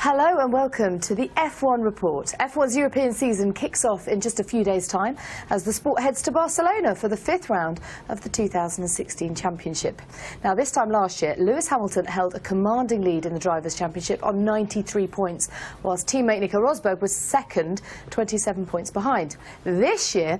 Hello and welcome to the F1 Report. F1's European season kicks off in just a few days' time as the sport heads to Barcelona for the 5th round of the 2016 Championship. Now, this time last year, Lewis Hamilton held a commanding lead in the Drivers' Championship on 93 points, whilst teammate Nico Rosberg was second, 27 points behind. This year,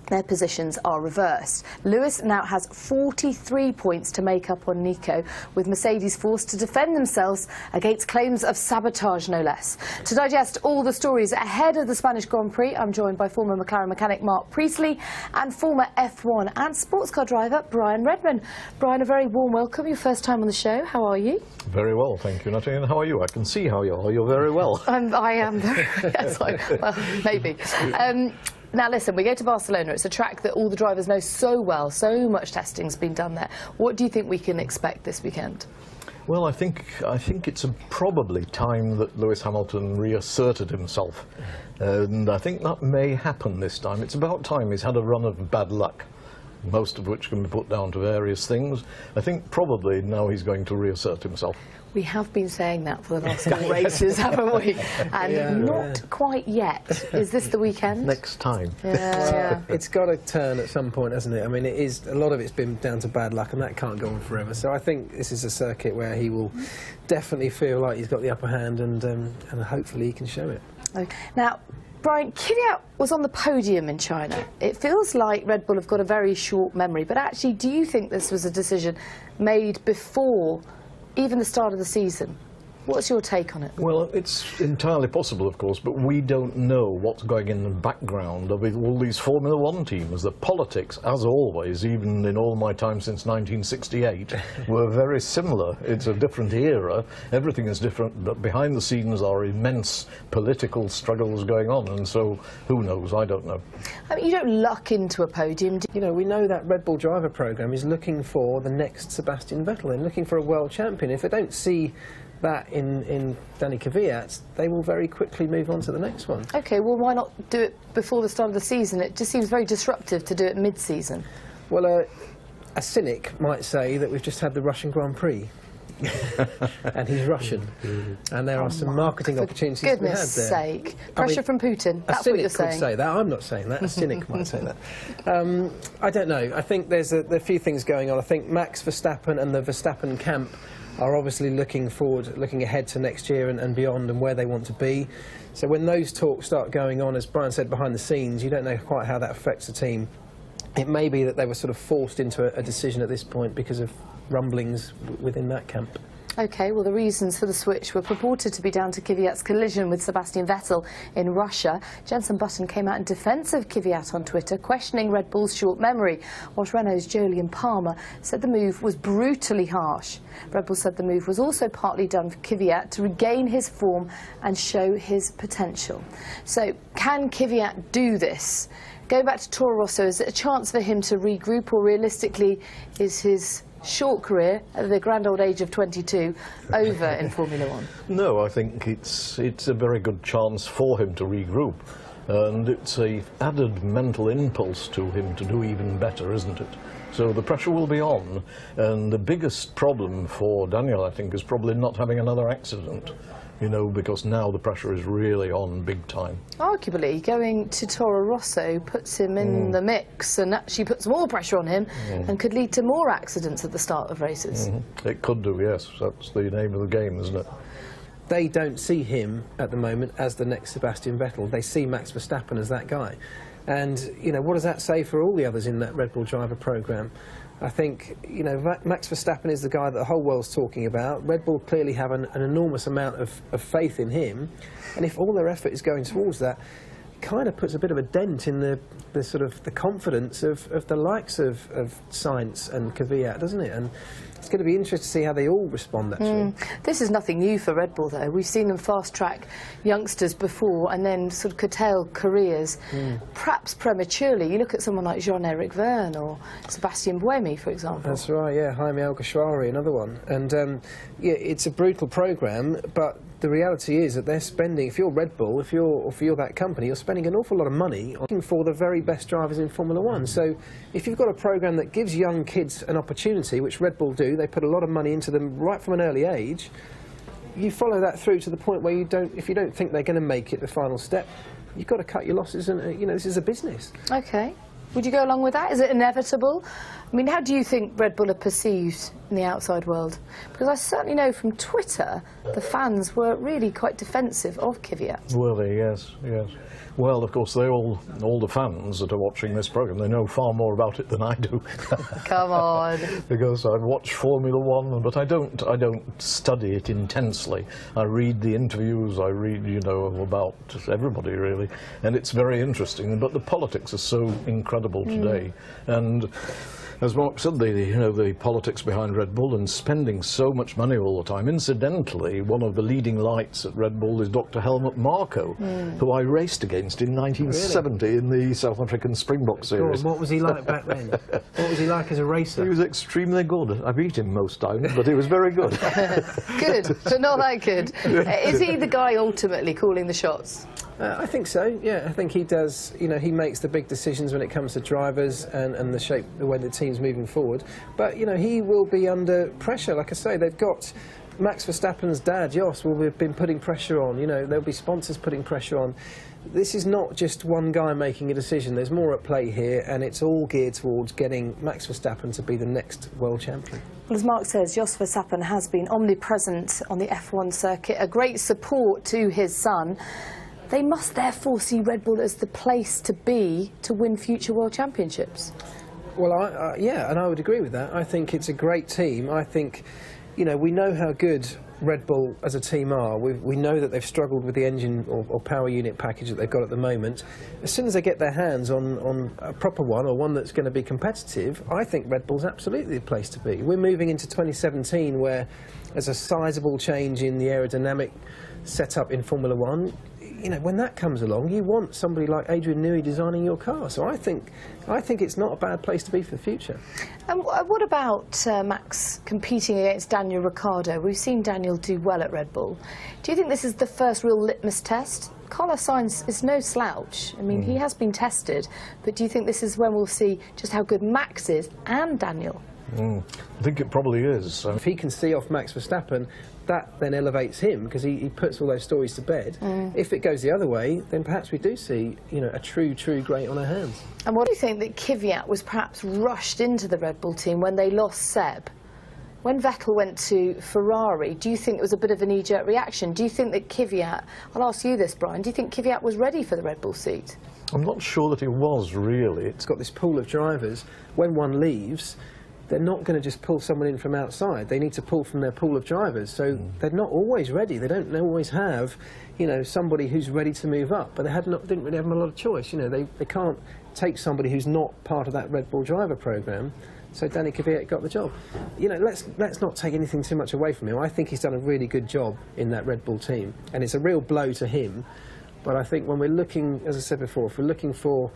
their positions are reversed. Lewis now has 43 points to make up on Nico, with Mercedes forced to defend themselves against claims of sabotage, no less. To digest all the stories ahead of the Spanish Grand Prix, I'm joined by former McLaren mechanic Mark Priestley and former F1 and sports car driver Brian Redman. Brian, a very warm welcome. Your first time on the show. How are you? Very well, thank you, Natalie. And how are you? I can see how you are. You're very well. I am very... yes, well, maybe. Now listen, we go to Barcelona. It's a track that all the drivers know so well. So much testing's been done there. What do you think we can expect this weekend? Well, I think it's probably time that Lewis Hamilton reasserted himself. And I think that may happen this time. It's about time. He's had a run of bad luck, most of which can be put down to various things. I think probably now he's going to reassert himself. We have been saying that for the last couple races, haven't we? And not quite yet. Is this the weekend? Next time. Well, it's got to turn at some point, hasn't it? I mean, a lot of it's been down to bad luck, and that can't go on forever. So I think this is a circuit where he will definitely feel like he's got the upper hand, and hopefully he can show it. Okay. Now, Brian, Kvyat was on the podium in China. It feels like Red Bull have got a very short memory, but actually, do you think this was a decision made before even the start of the season? What's your take on it? Well, it's entirely possible, of course, but we don't know what's going in the background of all these Formula One teams. The politics, as always, even in all my time since 1968, were very similar. It's a different era. Everything is different, but behind the scenes are immense political struggles going on, and so who knows? I don't know. I mean, you don't luck into a podium. You know, we know that Red Bull driver programme is looking for the next Sebastian Vettel and looking for a world champion. If they don't see that in Dani Pedrosa, they will very quickly move on to the next one. OK, well, why not do it before the start of the season? It just seems very disruptive to do it mid-season. Well, a cynic might say that we've just had the Russian Grand Prix. And he's Russian, and there are some marketing opportunities to be had there. Goodness sake. Pressure from Putin, that's what you're saying. A cynic could say that. I'm not saying that. A cynic might say that. I don't know. I think there's a few things going on. I think Max Verstappen and the Verstappen camp are obviously looking forward, looking ahead to next year and beyond and where they want to be. So when those talks start going on, as Brian said, behind the scenes, you don't know quite how that affects the team. It may be that they were sort of forced into a decision at this point because of rumblings within that camp. OK, well, the reasons for the switch were purported to be down to Kvyat's collision with Sebastian Vettel in Russia. Jenson Button came out in defence of Kvyat on Twitter, questioning Red Bull's short memory, whilst Renault's Jolyon Palmer said the move was brutally harsh. Red Bull said the move was also partly done for Kvyat to regain his form and show his potential. So, can Kvyat do this? Going back to Toro Rosso, is it a chance for him to regroup, or realistically is his short career at the grand old age of 22 over in Formula One? No, I think it's a very good chance for him to regroup, and it's an added mental impulse to him to do even better, isn't it? So the pressure will be on, and the biggest problem for Daniel, I think, is probably not having another accident. You know, because now the pressure is really on big time. Arguably, going to Toro Rosso puts him in the mix and actually puts more pressure on him and could lead to more accidents at the start of races. It could do, yes. That's the name of the game, isn't it? They don't see him at the moment as the next Sebastian Vettel. They see Max Verstappen as that guy. And, you know, what does that say for all the others in that Red Bull driver programme? I think, you know, Max Verstappen is the guy that the whole world's talking about. Red Bull clearly have an enormous amount of faith in him, and if all their effort is going towards that, it kind of puts a bit of a dent in the sort of the confidence of the likes of Sainz and Kvyat, doesn't it? And it's going to be interesting to see how they all respond, actually. This is nothing new for Red Bull, though. We've seen them fast-track youngsters before and then sort of curtail careers, perhaps prematurely. You look at someone like Jean-Eric Vergne or Sebastian Buemi, for example. That's right, yeah. Jaime Alguersuari, another one. And, yeah, it's a brutal programme, but the reality is that they're spending, if you're Red Bull, if you're that company, you're spending an awful lot of money looking for the very best drivers in Formula One. So if you've got a programme that gives young kids an opportunity, which Red Bull do, they put a lot of money into them right from an early age, you follow that through to the point where if you don't think they're going to make it the final step, you've got to cut your losses, and this is a business. Okay. Would you go along with that? Is it inevitable? I mean, how do you think Red Bull are perceived in the outside world? Because I certainly know from Twitter the fans were really quite defensive of Kvyat. Were they? Yes, yes. Well, of course, all the fans that are watching this programme, they know far more about it than I do. Come on. Because I've watched Formula One, but I don't study it intensely. I read the interviews, I read, about everybody really, and it's very interesting. But the politics are so incredible today, and as Mark said, the politics behind Red Bull and spending so much money all the time. Incidentally, one of the leading lights at Red Bull is Dr. Helmut Marko, who I raced against in 1970 in the South African Springbok Series. What was he like back then? What was he like as a racer? He was extremely good. I beat him most times, but he was very good. Good, but not that good. Is he the guy ultimately calling the shots? I think so, yeah. I think he does, he makes the big decisions when it comes to drivers and the way the team's moving forward. But, he will be under pressure. Like I say, they've got Max Verstappen's dad, Jos, will have been putting pressure on. There'll be sponsors putting pressure on. This is not just one guy making a decision. There's more at play here, and it's all geared towards getting Max Verstappen to be the next world champion. Well, as Mark says, Jos Verstappen has been omnipresent on the F1 circuit, a great support to his son. They must therefore see Red Bull as the place to be to win future world championships. Well, yeah, and I would agree with that. I think it's a great team. I think, we know how good Red Bull as a team are. We know that they've struggled with the engine or power unit package that they've got at the moment. As soon as they get their hands on a proper one, or one that's going to be competitive, I think Red Bull's absolutely the place to be. We're moving into 2017 where there's a sizable change in the aerodynamic setup in Formula One. When that comes along, you want somebody like Adrian Newey designing your car. So I think it's not a bad place to be for the future. And what about Max competing against Daniel Ricciardo? We've seen Daniel do well at Red Bull. Do you think this is the first real litmus test? Carlos Sainz is no slouch. I mean, he has been tested, but do you think this is when we'll see just how good Max is and Daniel? I think it probably is. If he can see off Max Verstappen, that then elevates him because he puts all those stories to bed. If it goes the other way, then perhaps we do see, a true great on our hands. And what do you think that Kvyat was perhaps rushed into the Red Bull team when they lost Seb? When Vettel went to Ferrari, do you think it was a bit of a knee-jerk reaction? Do you think that Kvyat, I'll ask you this, Brian, do you think Kvyat was ready for the Red Bull seat? I'm not sure that he was, really. It's got this pool of drivers. When one leaves, they're not going to just pull someone in from outside. They need to pull from their pool of drivers. So they're not always ready. They don't always have, somebody who's ready to move up. But they didn't really have a lot of choice. They can't take somebody who's not part of that Red Bull driver program. So Dani Kvyat got the job. Let's not take anything too much away from him. I think he's done a really good job in that Red Bull team, and it's a real blow to him. But I think when we're looking, as I said before, if we're looking for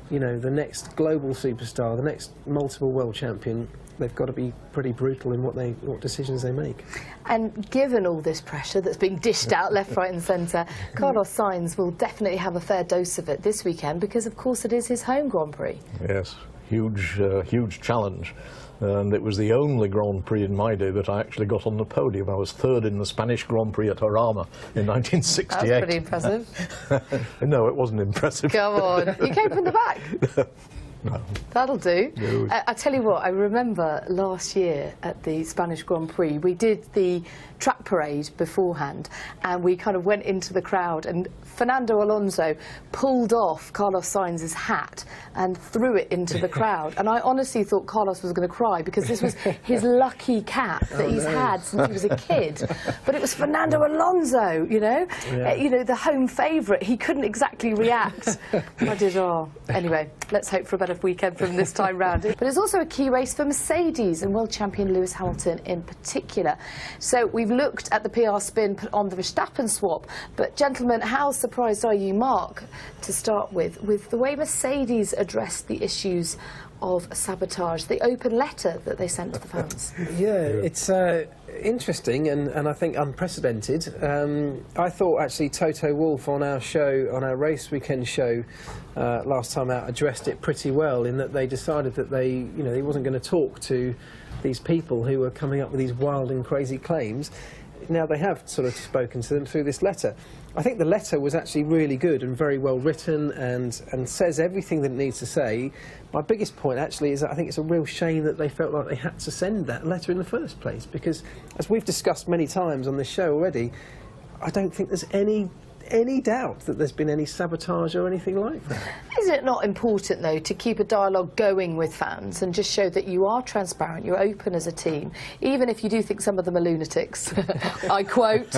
the next global superstar, the next multiple world champion, they've got to be pretty brutal in what decisions they make. And given all this pressure that's being dished out left, right and centre, Carlos Sainz will definitely have a fair dose of it this weekend because, of course, it is his home Grand Prix. Yes, huge challenge. And it was the only Grand Prix in my day that I actually got on the podium. I was third in the Spanish Grand Prix at Jarama in 1968. That's pretty impressive. No, it wasn't impressive. Come on, you came from the back. No. That'll do. No. I tell you what, I remember last year at the Spanish Grand Prix, we did the track parade beforehand and we kind of went into the crowd and Fernando Alonso pulled off Carlos Sainz's hat and threw it into the crowd, and I honestly thought Carlos was going to cry because this was his lucky cap that he's had since he was a kid. But it was Fernando Alonso, the home favourite. He couldn't exactly react. I did, anyway, let's hope for a better weekend from this time round. But it's also a key race for Mercedes and world champion Lewis Hamilton in particular. So we've looked at the PR spin put on the Verstappen swap, but gentlemen, how surprised are you, Mark, to start with the way Mercedes addressed the issues of sabotage, the open letter that they sent to the fans? Yeah, it's interesting and I think unprecedented. I thought actually Toto Wolff on our show, on our race weekend show last time out, addressed it pretty well in that they decided that he wasn't going to talk to these people who were coming up with these wild and crazy claims. now they have sort of spoken to them through this letter. I think the letter was actually really good and very well written and says everything that it needs to say. My biggest point actually is that I think it's a real shame that they felt like they had to send that letter in the first place, because as we've discussed many times on this show already, I don't think there's any doubt that there's been any sabotage or anything like that. Isn't it not important, though, to keep a dialogue going with fans and just show that you are transparent, you're open as a team, even if you do think some of them are lunatics? I quote.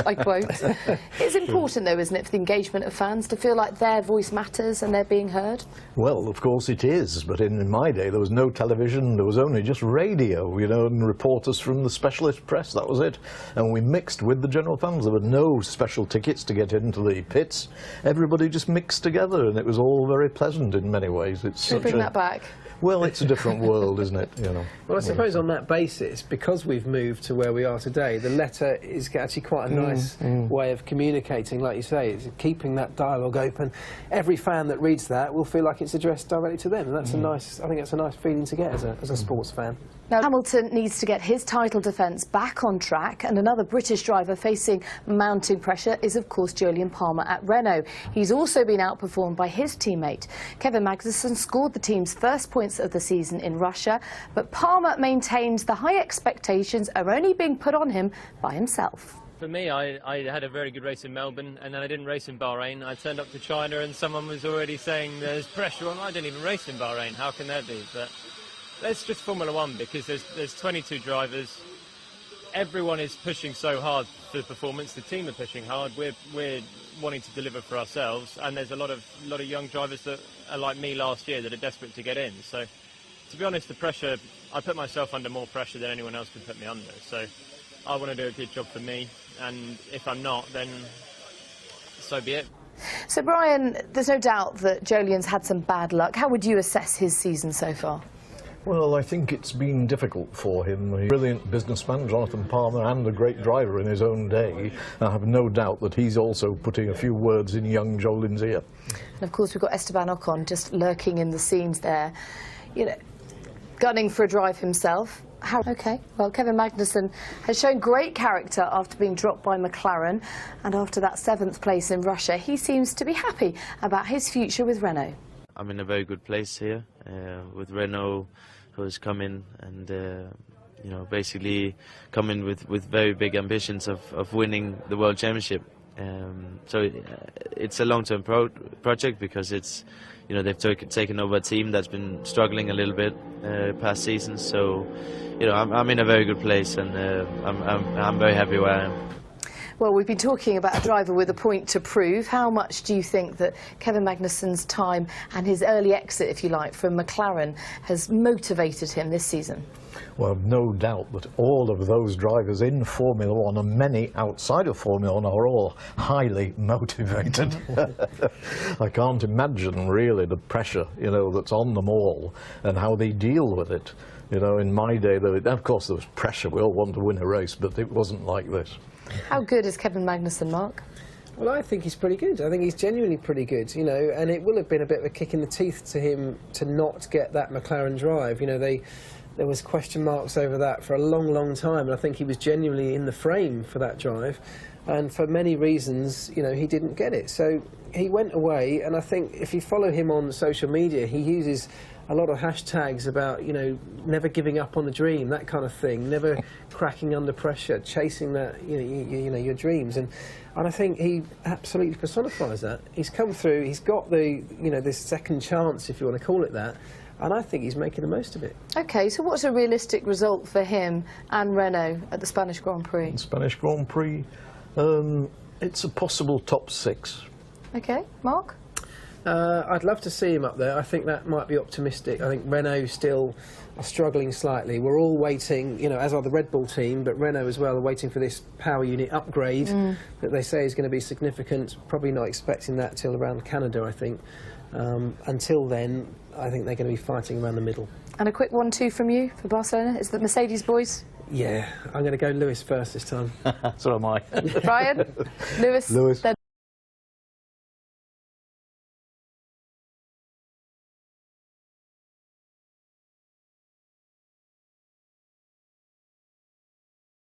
It's important, though, isn't it, for the engagement of fans to feel like their voice matters and they're being heard? Well, of course it is, but in my day there was no television, there was only just radio, you know, and reporters from the specialist press, that was it. And we mixed with the general fans. There were no special tickets to get into the pits. Everybody just mixed together, and it was all very pleasant in many ways. Should we bring that back? Well, it's a different world, isn't it? You know. Well, I suppose on that basis, because we've moved to where we are today, the letter is actually quite a nice way of communicating, like you say. It's keeping that dialogue open. Every fan that reads that will feel like it's addressed directly to them, and that's a nice. I think that's a nice feeling to get as a sports fan. Now, Hamilton needs to get his title defence back on track, and another British driver facing mounting pressure is, of course, Jolyon Palmer at Renault. He's also been outperformed by his teammate. Kevin Magnussen scored the team's first points of the season in Russia, but Palmer maintains the high expectations are only being put on him by himself. For me, I had a very good race in Melbourne, and then I didn't race in Bahrain. I turned up to China and someone was already saying there's pressure on. I didn't even race in Bahrain. How can there be? But that's just Formula One, because there's 22 drivers. Everyone is pushing so hard for performance. The team are pushing hard. We're wanting to deliver for ourselves, and there's a lot of young drivers that are like me last year that are desperate to get in. So, to be honest, the pressure, I put myself under more pressure than anyone else could put me under. So, I want to do a good job for me, and if I'm not, then so be it. So, Brian, there's no doubt that Jolyon's had some bad luck. How would you assess his season so far? Well, I think it's been difficult for him. He's a brilliant businessman, Jonathan Palmer, and a great driver in his own day. I have no doubt that he's also putting a few words in young Jolyon's ear. And of course, we've got Esteban Ocon just lurking in the scenes there, you know, gunning for a drive himself. OK, well, Kevin Magnussen has shown great character after being dropped by McLaren, and after that 7th place in Russia, he seems to be happy about his future with Renault. I'm in a very good place here with Renault, who's come in and you know, basically come in with very big ambitions of winning the World Championship. So it's a long-term project, because it's, you know, they've taken over a team that's been struggling a little bit past seasons. So, you know, I'm in a very good place, and I'm very happy where I am. Well, we've been talking about a driver with a point to prove. How much do you think that Kevin Magnussen's time and his early exit, if you like, from McLaren has motivated him this season? Well, no doubt that all of those drivers in Formula One, and many outside of Formula One, are all highly motivated. I can't imagine really the pressure, you know, that's on them all and how they deal with it. You know, in my day, of course there was pressure. We all wanted to win a race, but it wasn't like this. How good is Kevin Magnussen, Mark? Well, I think he's pretty good. I think he's genuinely pretty good, you know, and it will have been a bit of a kick in the teeth to him to not get that McLaren drive. You know, there was question marks over that for a long, long time, and I think he was genuinely in the frame for that drive, and for many reasons, you know, he didn't get it. So he went away, and I think if you follow him on social media, he uses a lot of hashtags about, you know, never giving up on the dream, that kind of thing, never cracking under pressure, chasing that, you know, your dreams, and I think he absolutely personifies that. He's come through, he's got the, you know, this second chance, if you want to call it that, and I think he's making the most of it. OK, so what's a realistic result for him and Renault at the Spanish Grand Prix? The Spanish Grand Prix, it's a possible top 6. OK, Mark? I'd love to see him up there. I think that might be optimistic. I think Renault still are struggling slightly. We're all waiting, you know, as are the Red Bull team, but Renault as well are waiting for this power unit upgrade that they say is going to be significant. Probably not expecting that till around Canada, I think. Until then, I think they're going to be fighting around the middle. And a quick 1-2 from you for Barcelona? Is the Mercedes boys? Yeah, I'm going to go Lewis first this time. So am I. Brian? Lewis? Then